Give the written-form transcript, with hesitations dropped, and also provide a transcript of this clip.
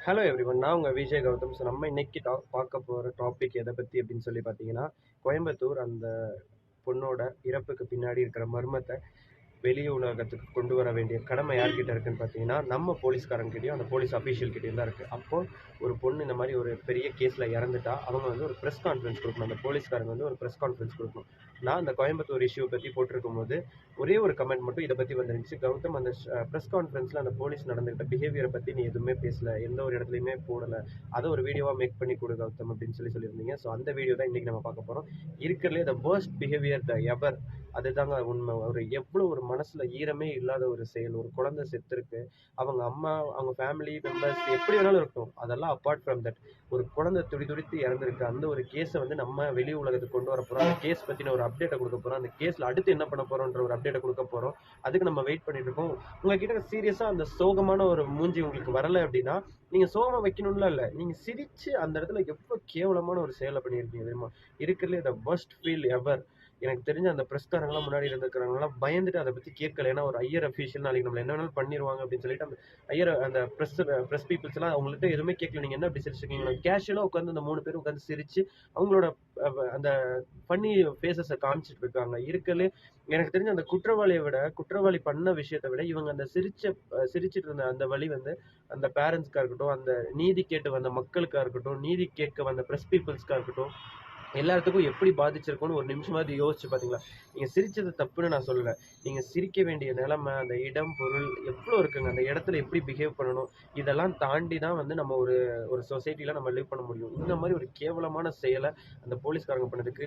Hello everyone, நான் உங்கள் Vijay Gautham. So நம்ம இன்னைக்கு பார்க்க போகிற டாபிக் எதை பற்றி அப்படின்னு சொல்லி பார்த்தீங்கன்னா, கோயம்புத்தூர் அந்த பொண்ணோட இறப்புக்கு பின்னாடி இருக்கிற மர்மத்தை வெளி உலகத்துக்கு கொண்டு வர வேண்டிய கடமை யார்கிட்ட இருக்குன்னு பார்த்தீங்கன்னா, நம்ம போலீஸ்காரங்கிட்டயும் அந்த போலீஸ் அஃபீஷியல்கிட்டயும் தான் இருக்குது. அப்போ ஒரு பொண்ணு இந்த மாதிரி ஒரு பெரிய கேஸில் இறந்துட்டா அவங்க வந்து ஒரு ப்ரெஸ் கான்ஃபரன்ஸ் கொடுக்கணும். அந்த போலீஸ்காரங்க வந்து ஒரு ப்ரெஸ் கான்ஃபரன்ஸ் கொடுக்கணும். நான் அந்த கோயம்புத்தூர் இஷ்யூ பற்றி போட்டிருக்கும் போது ஒரே ஒரு கமெண்ட் மட்டும் இதை பற்றி வந்துருந்துச்சு. கௌதம், அந்த ப்ரெஸ் கான்ஃபரன்ஸில் அந்த போலீஸ் நடந்துக்கிட்ட பிஹேவியரை பற்றி நீ எதுவுமே பேசலை, எந்த ஒரு இடத்துலையுமே போடலை, அதை ஒரு வீடியோவாக மேக் பண்ணி கொடு கௌதம் அப்படின்னு சொல்லியிருந்தீங்க. ஸோ அந்த வீடியோ தான் இன்றைக்கி நம்ம பார்க்க போகிறோம். இருக்கிறதுலே த worst பிஹேவியர் த எவர். அதுதாங்க உண்மை. ஒரு எவ்வளோ ஒரு மனசுல ஈரமே இல்லாத ஒரு செயல். ஒரு குழந்தை செத்துருக்கு, அவங்க அம்மா, அவங்க ஃபேமிலி மெம்பர்ஸ் எப்படி வேணாலும் இருக்கும், அதெல்லாம் அப்பார்ட் ஃப்ரம் தட், ஒரு குழந்தை துடி துடித்து இறந்துருக்கு. அந்த ஒரு கேஸை வந்து நம்ம வெளி உலகத்துக்கு கொண்டு வர போகிறோம். அந்த கேஸ் பற்றின ஒரு அப்டேட்டை கொடுக்க போகிறோம். அந்த கேஸில் அடுத்து என்ன பண்ண போகிறோன்ற ஒரு அப்டேட்டை கொடுக்க போகிறோம். அதுக்கு நம்ம வெயிட் பண்ணிட்டு இருக்கோம். உங்ககிட்ட சீரியஸாக அந்த சோகமான ஒரு மூஞ்சி உங்களுக்கு வரலை அப்படின்னா, நீங்கள் சோகமாக வைக்கணும்ல இல்லை, நீங்கள் சிரித்து அந்த இடத்துல எவ்வளோ கேவலமான ஒரு செயலை பண்ணியிருக்கீங்க தெரியுமா? இருக்கிறதுலே த worst ஃபீல் எவர். எனக்கு தெரிஞ்ச அந்த ப்ரெஸ்காரங்களாம் முன்னாடி இருந்துக்கிறவங்களாம் பயந்துட்டு அதை பற்றி கேட்கல. ஏன்னா ஒரு ஐயர் அஃபீஷியல் நாளைக்கு நம்மளை என்ன வேணாலும் பண்ணிடுவாங்க அப்படின்னு சொல்லிட்டு அந்த ஐயர், அந்த ப்ரெஸ் பீப்புள்ஸ் எல்லாம் அவங்கள்ட்ட எதுவுமே கேட்கல. நீங்கள் என்ன அப்படி சிரிச்சிருக்கீங்க? கேஷுவலாக உட்காந்து அந்த 3 பேர் உட்காந்து சிரிச்சு அவங்களோட அந்த ஃபன்னி ஃபேஸஸை காமிச்சிட்டு இருக்காங்க. இருக்கலே எனக்கு தெரிஞ்ச அந்த குற்றவாளி பண்ண விஷயத்தை விட இவங்க அந்த சிரிச்சிட்டு இருந்த அந்த வழி வந்து அந்த பேரண்ட்ஸ்க்காக இருக்கட்டும், அந்த நீதி கேட்டு வந்த மக்களுக்காக இருக்கட்டும், நீதி கேட்க வந்த ப்ரெஸ் பீப்புள்ஸ்க்காக இருக்கட்டும், எல்லாத்துக்கும் எப்படி பாதிச்சிருக்கும்னு ஒரு நிமிஷமாவது யோசிச்சு பார்த்தீங்களா? நீங்கள் சிரிச்சது தப்புன்னு நான் சொல்லலை. நீங்கள் சிரிக்க வேண்டிய நிலைமை, அந்த இடம், பொருள் எவ்வளோ இருக்குங்க, அந்த இடத்துல எப்படி பிஹேவ் பண்ணணும், இதெல்லாம் தாண்டி தான் வந்து நம்ம ஒரு ஒரு சொசைட்டியில் நம்ம லிவ் பண்ண முடியும். இந்த மாதிரி ஒரு கேவலமான செயலை அந்த போலீஸ்காரங்க பண்ணதுக்கு